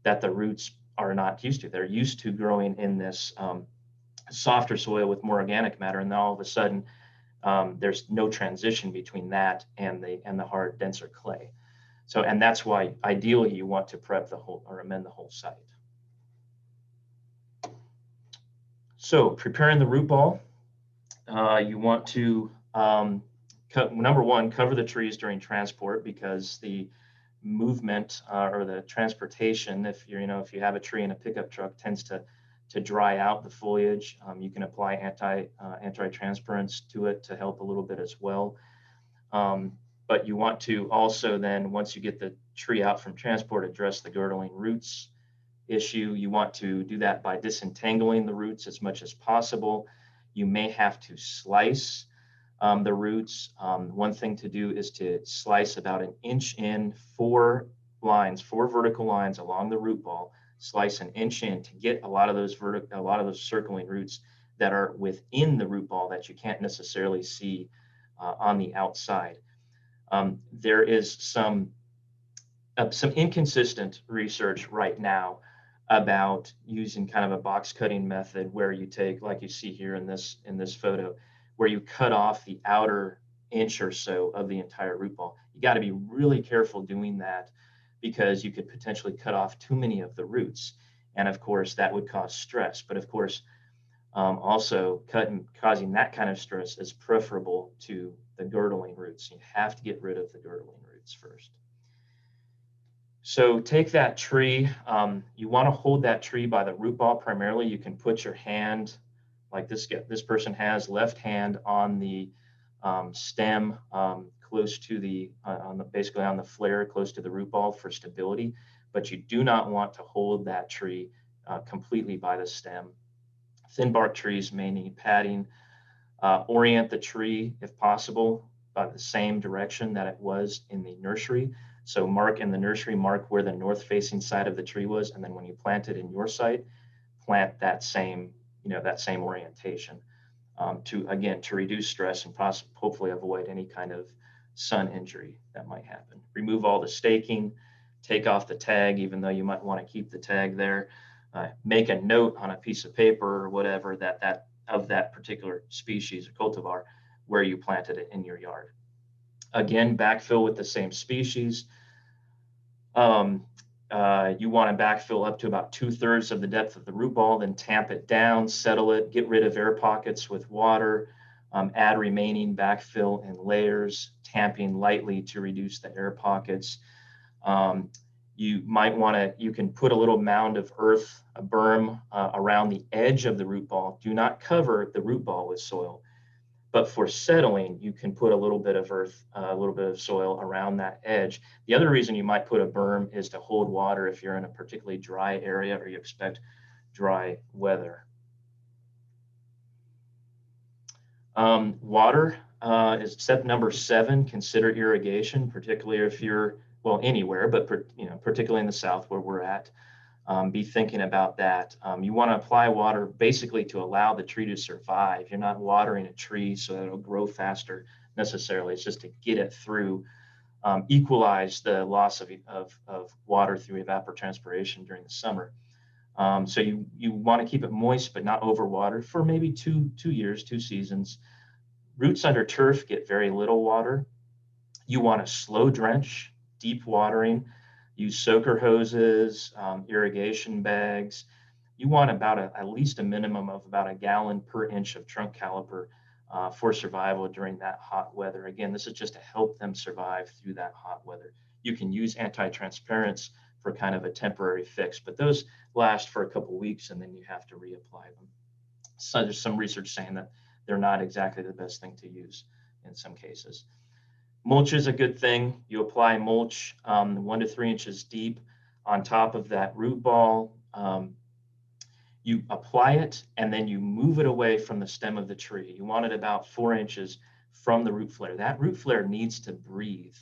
that the roots are not used to. They're used to growing in this softer soil with more organic matter, and then all of a sudden there's no transition between that and the hard, denser clay. So, and that's why ideally you want to prep the whole or amend the whole site. So preparing the root ball, you want to number one, cover the trees during transport, because the movement or the transportation, if you have a tree in a pickup truck, tends to dry out the foliage. You can apply anti-transpirants to it to help a little bit as well. But you want to also then, once you get the tree out from transport, address the girdling roots issue. You want to do that by disentangling the roots as much as possible. You may have to slice the roots. One thing to do is to slice about 1 inch in, 4 vertical lines along the root ball. Slice 1 inch in to get a lot of those circling roots that are within the root ball that you can't necessarily see on the outside. There is some inconsistent research right now about using kind of a box cutting method, where you take, like you see here in this photo, where you cut off the outer inch or so of the entire root ball. You got to be really careful doing that, because you could potentially cut off too many of the roots. And of course, that would cause stress. But of course, also causing that kind of stress is preferable to the girdling roots. You have to get rid of the girdling roots first. So take that tree. You want to hold that tree by the root ball primarily. You can put your hand, like this person has, left hand on the stem, close to basically on the flare, close to the root ball for stability. But you do not want to hold that tree completely by the stem. Thin bark trees may need padding. Orient the tree, if possible, by the same direction that it was in the nursery. So mark in the nursery, mark where the north-facing side of the tree was, and then when you plant it in your site, plant that same orientation to reduce stress and hopefully avoid any kind of sun injury that might happen. Remove all the staking, take off the tag, even though you might want to keep the tag there. Make a note on a piece of paper or whatever that of that particular species or cultivar where you planted it in your yard. Again, backfill with the same species. You want to backfill up to about 2/3 of the depth of the root ball, then tamp it down, settle it, get rid of air pockets with water, add remaining backfill in layers, tamping lightly to reduce the air pockets. You might want to, you can put a little mound of earth, a berm around the edge of the root ball. Do not cover the root ball with soil. But for settling, you can put a little bit of earth, a little bit of soil around that edge. The other reason you might put a berm is to hold water if you're in a particularly dry area or you expect dry weather. Water is step number 7. Consider irrigation, particularly if you're, well, anywhere, but particularly in the South where we're at. Be thinking about that. You want to apply water basically to allow the tree to survive. You're not watering a tree so that it'll grow faster necessarily. It's just to get it through, equalize the loss of water through evapotranspiration during the summer. So you want to keep it moist but not overwatered for maybe two years, 2 seasons. Roots under turf get very little water. You want to slow drench, deep watering. Use soaker hoses, irrigation bags. You want about at least a minimum of about 1 gallon per inch of trunk caliper for survival during that hot weather. Again, this is just to help them survive through that hot weather. You can use anti-transparents for kind of a temporary fix, but those last for a couple weeks and then you have to reapply them. So there's some research saying that they're not exactly the best thing to use in some cases. Mulch is a good thing. You apply mulch 1 to 3 inches deep on top of that root ball. You apply it and then you move it away from the stem of the tree. You want it about 4 inches from the root flare. That root flare needs to breathe.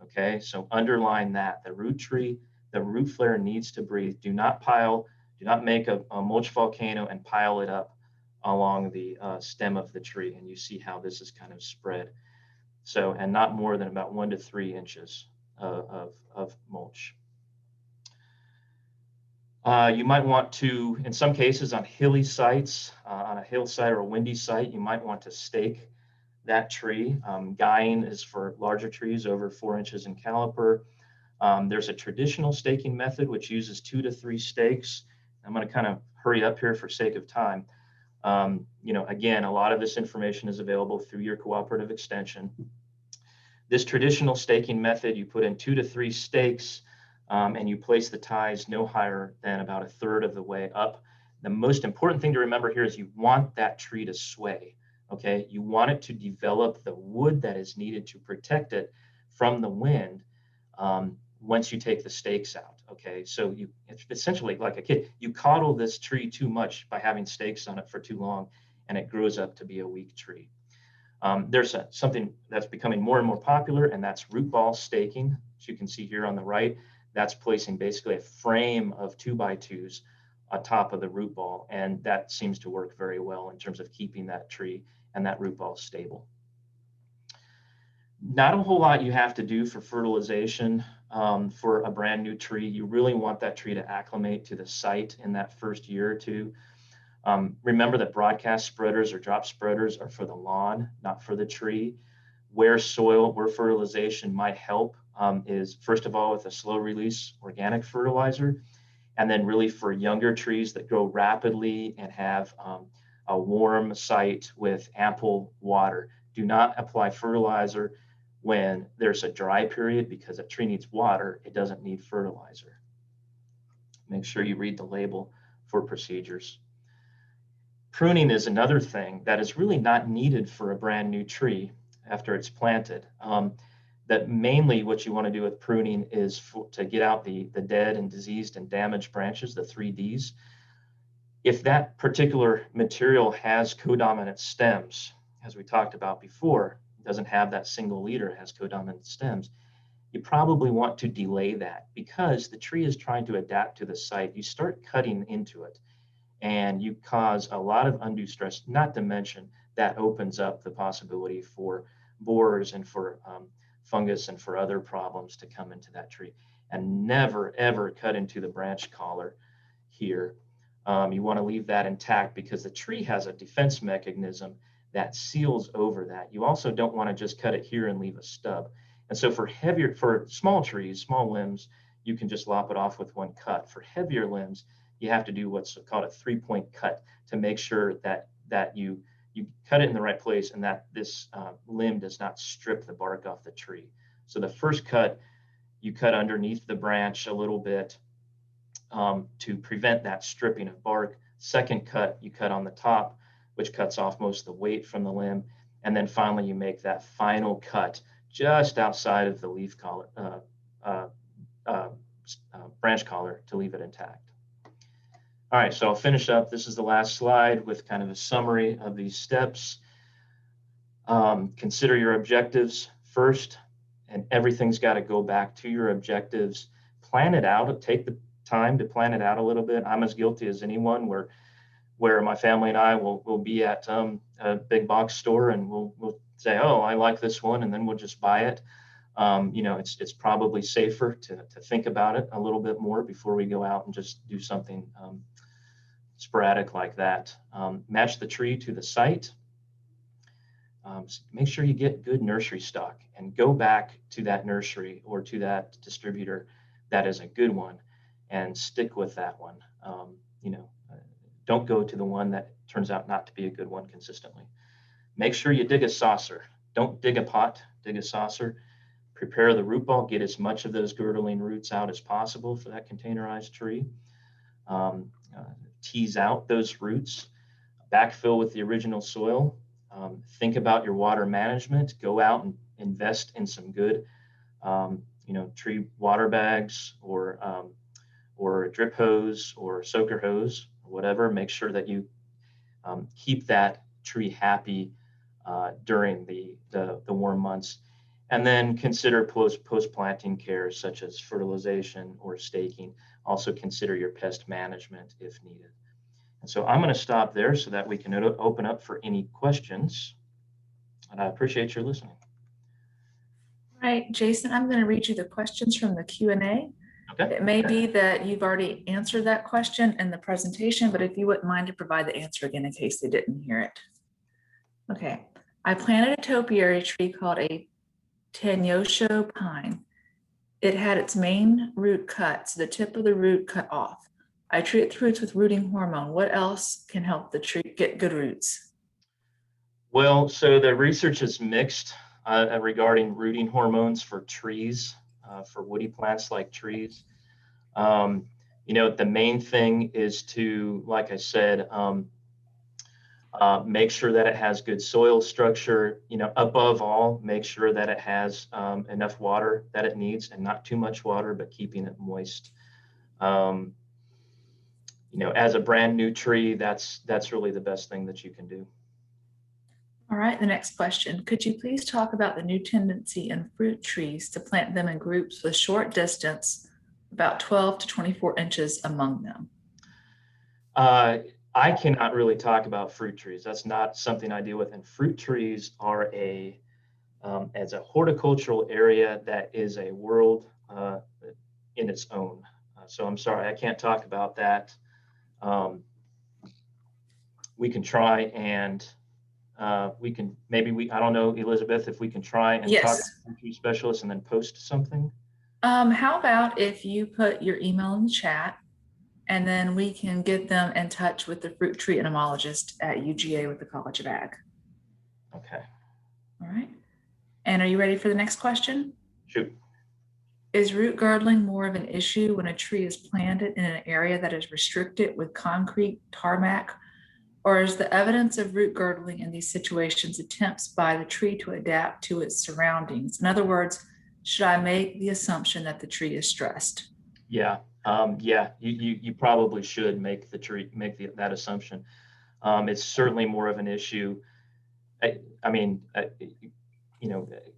Okay, so underline that. The root flare needs to breathe. Do not make a mulch volcano and pile it up along the stem of the tree. And you see how this is kind of spread. So, and not more than about 1 to 3 inches of mulch. You might want to, in some cases on hilly sites, on a hillside or a windy site, you might want to stake that tree. Guying is for larger trees over 4 inches in caliper. There's a traditional staking method which uses 2 to 3 stakes. I'm going to kind of hurry up here for sake of time. Again, a lot of this information is available through your cooperative extension. This traditional staking method, you put in 2 to 3 stakes and you place the ties no higher than about 1/3 of the way up. The most important thing to remember here is you want that tree to sway, okay? You want it to develop the wood that is needed to protect it from the wind once you take the stakes out, okay? So it's essentially like a kid. You coddle this tree too much by having stakes on it for too long, and it grows up to be a weak tree. There's something that's becoming more and more popular, and that's root ball staking, as you can see here on the right. That's placing basically a frame of 2x2s on top of the root ball, and that seems to work very well in terms of keeping that tree and that root ball stable. Not a whole lot you have to do for fertilization for a brand new tree. You really want that tree to acclimate to the site in that first year or two. Remember that broadcast spreaders or drop spreaders are for the lawn, not for the tree. Where fertilization might help is, first of all, with a slow release organic fertilizer, and then really for younger trees that grow rapidly and have a warm site with ample water. Do not apply fertilizer when there's a dry period, because a tree needs water, it doesn't need fertilizer. Make sure you read the label for procedures. Pruning is another thing that is really not needed for a brand new tree after it's planted. That mainly what you want to do with pruning is to get out the dead and diseased and damaged branches, the 3Ds. If that particular material has codominant stems, as we talked about before, doesn't have that single leader, it has codominant stems, you probably want to delay that because the tree is trying to adapt to the site. You start cutting into it and you cause a lot of undue stress, not to mention that opens up the possibility for borer spores and for fungus and for other problems to come into that tree. And never, ever cut into the branch collar here. You want to leave that intact because the tree has a defense mechanism that seals over that. You also don't want to just cut it here and leave a stub. And so for small trees, small limbs, you can just lop it off with one cut. For heavier limbs, you have to do what's called a 3-point cut to make sure that you cut it in the right place and that this limb does not strip the bark off the tree. So the first cut, you cut underneath the branch a little bit to prevent that stripping of bark. Second cut, you cut on the top, which cuts off most of the weight from the limb. And then finally, you make that final cut just outside of the leaf collar, branch collar to leave it intact. All right, so I'll finish up. This is the last slide with kind of a summary of these steps. Consider your objectives first, and everything's got to go back to your objectives. Plan it out. Take the time to plan it out a little bit. I'm as guilty as anyone where my family and I will be at a big box store and we'll say, oh, I like this one, and then we'll just buy it. It's probably safer to think about it a little bit more before we go out and just do something sporadic like that. Match the tree to the site. Make sure you get good nursery stock and go back to that nursery or to that distributor that is a good one and stick with that one. Don't go to the one that turns out not to be a good one consistently. Make sure you dig a saucer. Don't dig a pot, dig a saucer. Prepare the root ball, get as much of those girdling roots out as possible for that containerized tree. Tease out those roots, backfill with the original soil. Think about your water management. Go out and invest in some good, tree water bags or a drip hose or soaker hose or whatever. Make sure that you keep that tree happy during the warm months. And then consider post-planting care such as fertilization or staking. Also consider your pest management if needed. And so I'm going to stop there so that we can open up for any questions. And I appreciate your listening. All right, Jason, I'm going to read you the questions from the Q&A. Okay. It may be that you've already answered that question in the presentation, but if you wouldn't mind to provide the answer again in case they didn't hear it. Okay, I planted a topiary tree called a Tanyosho pine. It had its main root cut, so the tip of the root cut off. I treat the roots with rooting hormone. What else can help the tree get good roots? Well, so the research is mixed regarding rooting hormones for trees, for woody plants like trees. The main thing is to, like I said, make sure that it has good soil structure. Above all, make sure that it has enough water that it needs and not too much water, but keeping it moist. As a brand new tree, that's really the best thing that you can do. All right, the next question. Could you please talk about the new tendency in fruit trees to plant them in groups with short distance, about 12 to 24 inches among them? I cannot really talk about fruit trees. That's not something I deal with. And fruit trees are as a horticultural area that is a world in its own. So I'm sorry, I can't talk about that. We can try and I don't know, Elizabeth, if we can try and talk to a tree specialist and then post something. How about if you put your email in the chat and then we can get them in touch with the fruit tree entomologist at UGA with the College of Ag. Okay. All right. And are you ready for the next question? Shoot. Is root girdling more of an issue when a tree is planted in an area that is restricted with concrete, tarmac, or is the evidence of root girdling in these situations attempts by the tree to adapt to its surroundings? In other words, should I make the assumption that the tree is stressed? Yeah. You probably should make that assumption. It's certainly more of an issue.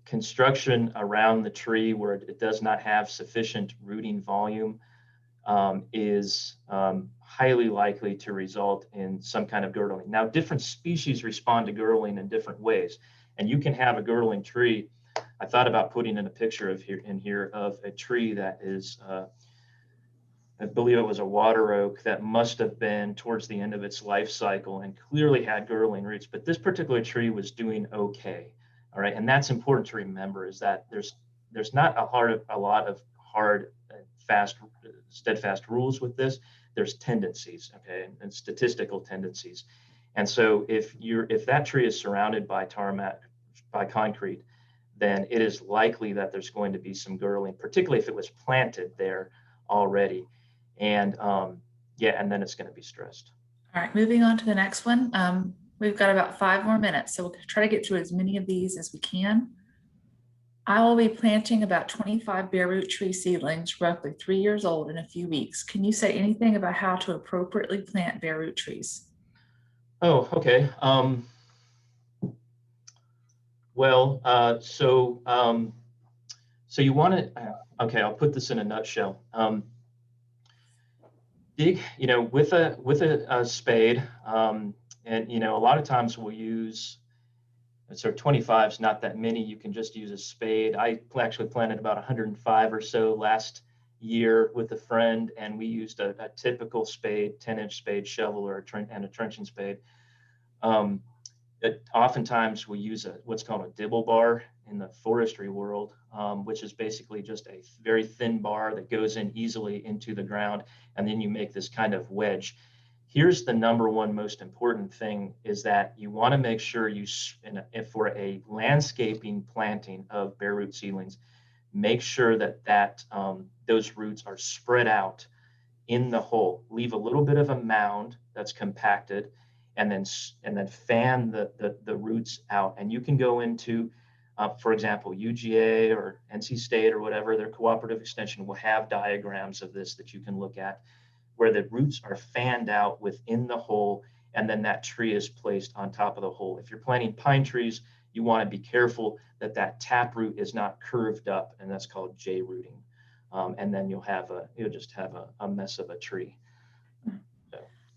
Construction around the tree where it does not have sufficient rooting volume is highly likely to result in some kind of girdling. Now, different species respond to girdling in different ways. And you can have a girdling tree. I thought about putting in a picture of here of a tree that is, I believe it was a water oak that must have been towards the end of its life cycle and clearly had girdling roots, but this particular tree was doing okay. All right, and that's important to remember, is that there's not a lot of hard, fast, steadfast rules with this. There's tendencies, okay, and statistical tendencies. And so if that tree is surrounded by tarmac, by concrete, then it is likely that there's going to be some girdling, particularly if it was planted there already. And yeah, and then it's going to be stressed. All right, moving on to the next one. We've got about 5 more minutes, so we'll try to get through as many of these as we can. I will be planting about 25 bare root tree seedlings, roughly 3 years old, in a few weeks. Can you say anything about how to appropriately plant bare root trees? Oh, okay. So you want to, okay, I'll put this in a nutshell. Dig, with a spade, and a lot of times we'll use, so 25 is not that many. You can just use a spade. I actually planted about 105 or so last year with a friend, and we used a typical spade, 10-inch spade shovel, or a trenching spade. Oftentimes we use what's called a dibble bar in the forestry world, which is basically just a very thin bar that goes in easily into the ground, and then you make this kind of wedge. Here's the number one most important thing, is that you want to make sure for a landscaping planting of bare root seedlings, make sure that those roots are spread out in the hole. Leave a little bit of a mound that's compacted, and then fan the roots out. And you can go into, for example, UGA or NC State or whatever, their cooperative extension will have diagrams of this that you can look at, where the roots are fanned out within the hole, and then that tree is placed on top of the hole. If you're planting pine trees, you want to be careful that that taproot is not curved up, and that's called J rooting. And then you'll just have a mess of a tree.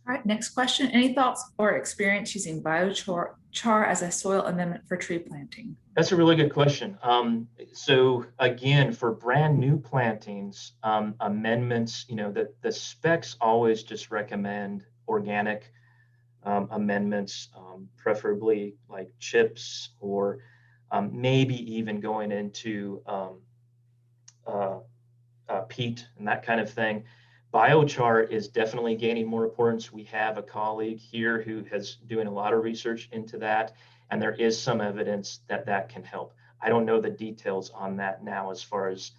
All right, next question. Any thoughts or experience using biochar as a soil amendment for tree planting? That's a really good question. So again, for brand new plantings, amendments, the specs always just recommend organic amendments, preferably like chips, or maybe even going into peat and that kind of thing. Biochar is definitely gaining more importance. We have a colleague here who has doing a lot of research into that, and there is some evidence that can help. I don't know the details on that now, as far as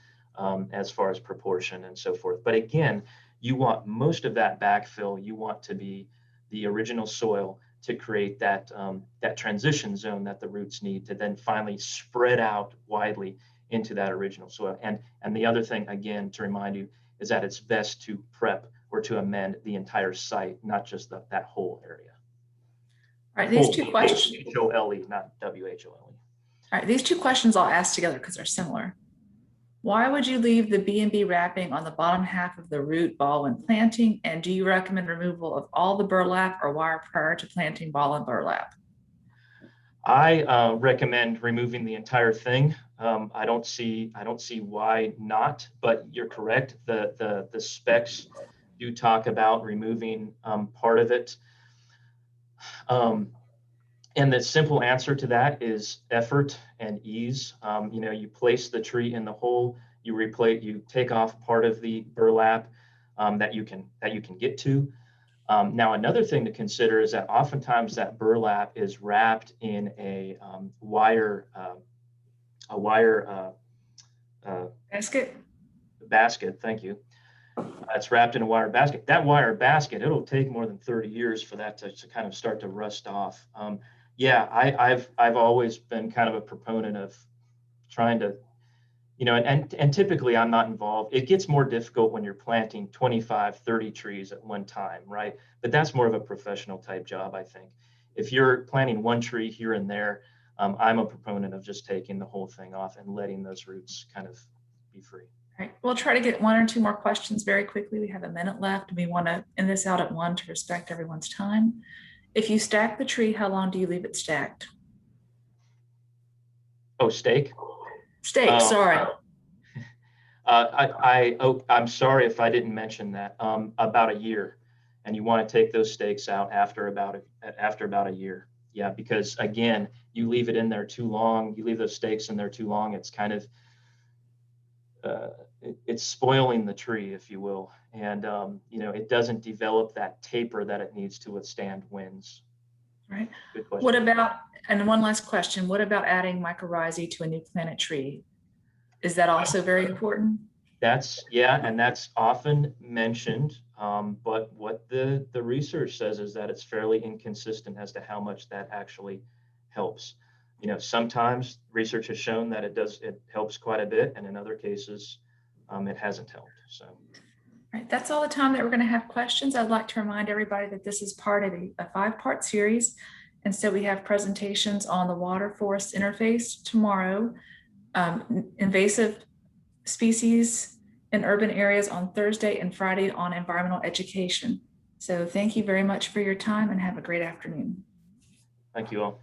proportion and so forth. But again, you want most of that backfill. You want to be the original soil to create that transition zone that the roots need to then finally spread out widely into that original soil. And the other thing, again, to remind you, is that it's best to prep or to amend the entire site, not just that whole area. All right, these two questions. H-O-L-E, not W-H-O-L-E. All right, these two questions I'll ask together because they're similar. Why would you leave the B&B wrapping on the bottom half of the root ball when planting? And do you recommend removal of all the burlap or wire prior to planting ball and burlap? I recommend removing the entire thing. I don't see why not, but you're correct. The specs do talk about removing part of it. And the simple answer to that is effort and ease. You place the tree in the hole, you take off part of the burlap that you can get to. Now, another thing to consider is that oftentimes that burlap is wrapped in a wire basket. Thank you. It's wrapped in a wire basket. That wire basket, it'll take more than 30 years for that to kind of start to rust off. Yeah, I've always been kind of a proponent of trying to, and typically I'm not involved. It gets more difficult when you're planting 25, 30 trees at one time, right? But that's more of a professional type job, I think. If you're planting one tree here and there, I'm a proponent of just taking the whole thing off and letting those roots kind of be free. All right, we'll try to get 1 or 2 more questions very quickly. We have a minute left, and we want to end this out at 1 to respect everyone's time. If you stack the tree, how long do you leave it stacked? Oh, steak. Steak, Oh, sorry. I'm sorry if I didn't mention that. About a year, and you want to take those steaks out after about a year. Yeah, because again, you leave it in there too long. You leave those steaks in there too long. It's kind of it's spoiling the tree, if you will, and it doesn't develop that taper that it needs to withstand winds. Right. Good question. What about, and one last question, what about adding mycorrhizae to a new planted tree? Is that also very important? And that's often mentioned, but what the research says is that it's fairly inconsistent as to how much that actually helps. Sometimes research has shown that it helps quite a bit, and in other cases, it hasn't helped. So. Right, that's all the time that we're going to have questions. I'd like to remind everybody that this is part of a 5-part series. And so we have presentations on the water forest interface tomorrow, invasive species in urban areas on Thursday, and Friday on environmental education. So thank you very much for your time and have a great afternoon. Thank you all.